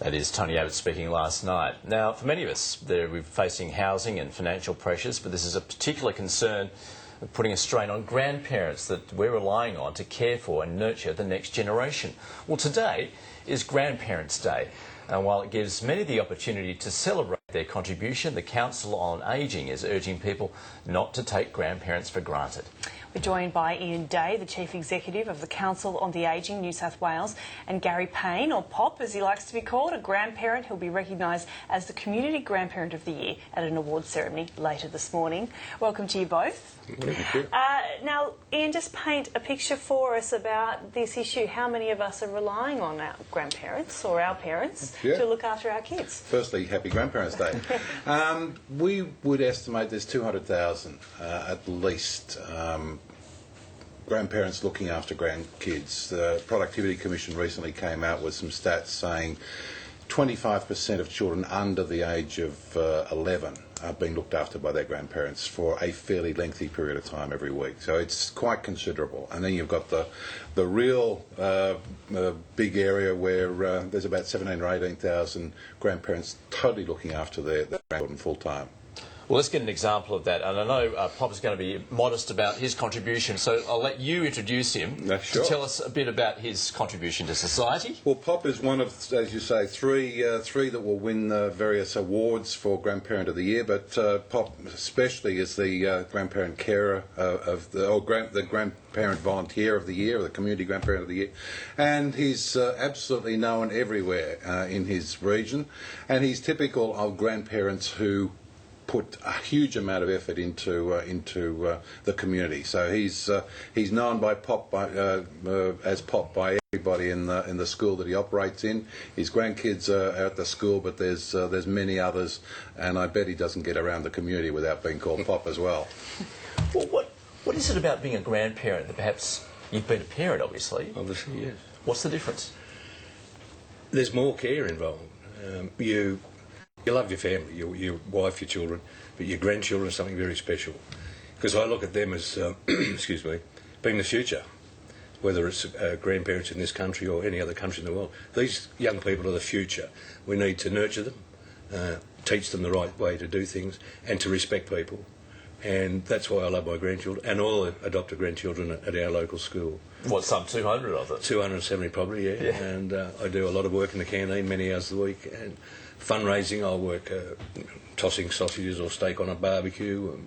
That is Tony Abbott speaking last night. Now, for many of us, we're facing housing and financial pressures, but this is a particular concern of putting a strain on grandparents that we're relying on to care for and nurture the next generation. Well, today is Grandparents' Day, and while it gives many the opportunity to celebrate their contribution, the Council on Ageing is urging people not to take grandparents for granted. We're joined by Ian Day, the Chief Executive of the Council on the Ageing New South Wales, and Gary Payne, or Pop as he likes to be called, a grandparent who'll be recognised as the Community Grandparent of the Year at an awards ceremony later this morning. Welcome to you both. Thank you. Now, Ian, just paint a picture for us about this issue. How many of us are relying on our grandparents or our parents to look after our kids? Firstly, happy Grandparents' Day. We would estimate there's 200,000 at least grandparents looking after grandkids. The Productivity Commission recently came out with some stats saying 25% of children under the age of 11 are being looked after by their grandparents for a fairly lengthy period of time every week. So it's quite considerable. And then you've got the real big area where there's about 17,000 or 18,000 grandparents totally looking after their grandchildren full time. Well, let's get an example of that. And I know Pop is going to be modest about his contribution, so I'll let you introduce him to tell us a bit about his contribution to society. Well, Pop is one of, as you say, three that will win various awards for Grandparent of the Year, but Pop especially is the Grandparent Carer the Grandparent Volunteer of the Year, or the Community Grandparent of the Year, and he's absolutely known everywhere in his region, and he's typical of grandparents who put a huge amount of effort into the community. So he's known by Pop as Pop by everybody in the school that he operates in. His grandkids are at the school, but there's many others, and I bet he doesn't get around the community without being called Pop as well. Well, what is it about being a grandparent that perhaps you've been a parent, obviously? Obviously, yes. What's the difference? There's more care involved. You love your family, your wife, your children, but your grandchildren are something very special. Because I look at them as, excuse me, being the future, whether it's grandparents in this country or any other country in the world. These young people are the future. We need to nurture them, teach them the right way to do things, and to respect people. And that's why I love my grandchildren, and all the adopted grandchildren at our local school. What, some 200 of them? 270 probably, yeah. And I do a lot of work in the canteen, many hours a week. And fundraising, I work tossing sausages or steak on a barbecue.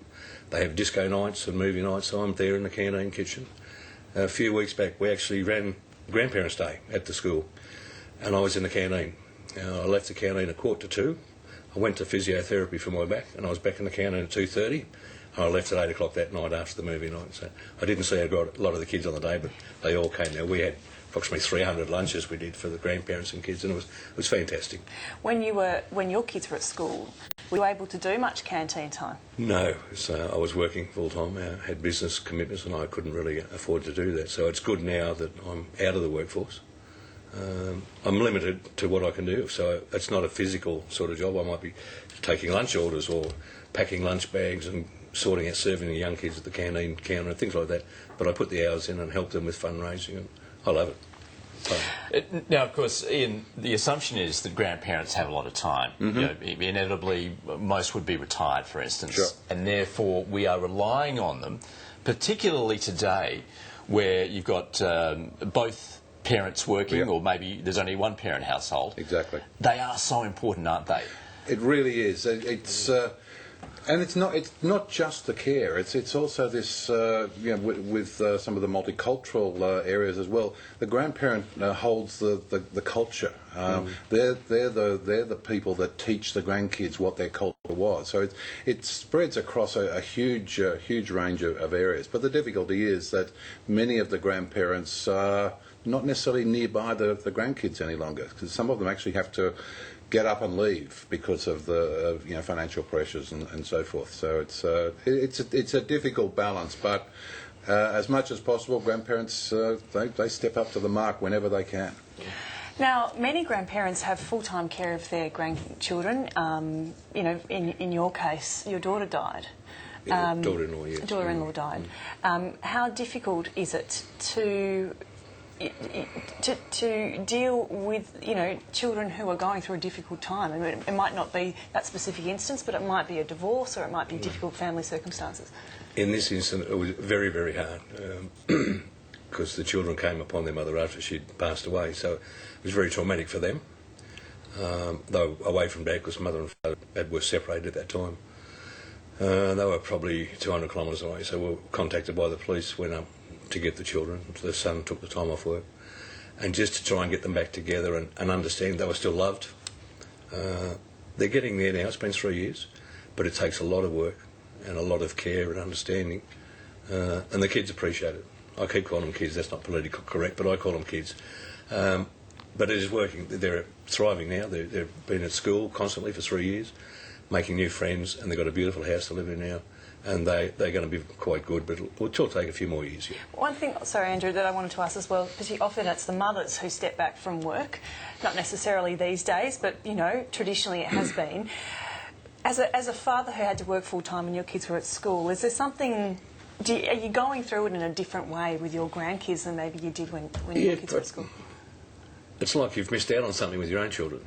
They have disco nights and movie nights, so I'm there in the canteen kitchen. A few weeks back, we actually ran Grandparents' Day at the school, and I was in the canteen. I left the canteen at 1:45. I went to physiotherapy for my back, and I was back in the canteen at 2:30. I left at 8 o'clock that night after the movie night. So I didn't see a lot of the kids on the day, but they all came there. We had approximately 300 lunches we did for the grandparents and kids, and it was fantastic. When your kids were at school, were you able to do much canteen time? No, so I was working full time. I had business commitments, and I couldn't really afford to do that. So it's good now that I'm out of the workforce. I'm limited to what I can do, so it's not a physical sort of job. I might be taking lunch orders or packing lunch bags and sorting out serving the young kids at the canteen counter and things like that. But I put the hours in and help them with fundraising, and I love it. Now, of course, Ian, the assumption is that grandparents have a lot of time. Mm-hmm. You know, inevitably, most would be retired, for instance, sure. And therefore we are relying on them, particularly today, where you've got both parents working, or maybe there's only one parent household. Exactly. They are so important, aren't they? It really is. And it's not just the care. It's also this with some of the multicultural areas as well. The grandparent holds the culture. They're the people that teach the grandkids what their culture was. So it spreads across a huge range of areas. But the difficulty is that many of the grandparents are not necessarily nearby the grandkids any longer, because some of them actually have to get up and leave because of the financial pressures and so forth. So it's a difficult balance, but as much as possible, grandparents they step up to the mark whenever they can. Now, many grandparents have full-time care of their grandchildren. In your case, your daughter died. Daughter-in-law, yes. Daughter-in-law died. How difficult is it to to deal with, children who are going through a difficult time? I mean, it might not be that specific instance, but it might be a divorce or it might be difficult family circumstances. In this instance, it was very, very hard because the children came upon their mother after she'd passed away, so it was very traumatic for them. They were away from Dad because mother and father were separated at that time. They were probably 200 kilometres away, so we were contacted by the police, went up to get the children. The son took the time off work, and just to try and get them back together and understand they were still loved. They're getting there now. It's been 3 years, but it takes a lot of work and a lot of care and understanding, and the kids appreciate it. I keep calling them kids. That's not politically correct, but I call them kids. But it is working. They're thriving now. They've been at school constantly for 3 years, making new friends, and they've got a beautiful house to live in now. And they're going to be quite good, but it'll take a few more years. Yeah. One thing, sorry Andrew, that I wanted to ask as well, because often it's the mothers who step back from work, not necessarily these days, but traditionally it has been. As a father who had to work full time and your kids were at school, is there something? Are you going through it in a different way with your grandkids than maybe you did when your kids were at school? It's like you've missed out on something with your own children,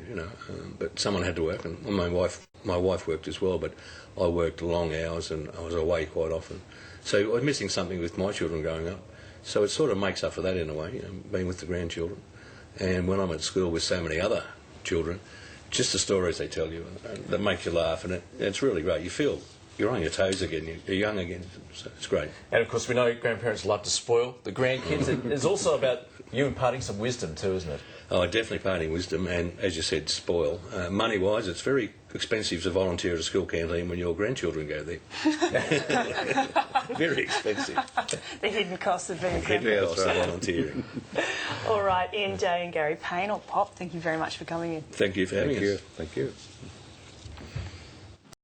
but someone had to work, and my wife worked as well, but I worked long hours and I was away quite often. So I was missing something with my children growing up. So it sort of makes up for that in a way, being with the grandchildren. And when I'm at school with so many other children, just the stories they tell you that make you laugh, and it's really great. You feel you're on your toes again, you're young again, so it's great. And of course we know grandparents love to spoil the grandkids. It's also about you imparting some wisdom too, isn't it? Oh, definitely parting wisdom, and as you said, spoil. Money-wise, it's very expensive to volunteer at a school canteen when your grandchildren go there. Very expensive. The hidden cost of being a Hidden grandparent. cost of volunteering. All right, Ian, Jay and Gary Payne, or Pop, thank you very much for coming in. Thank you for having us. Thank you.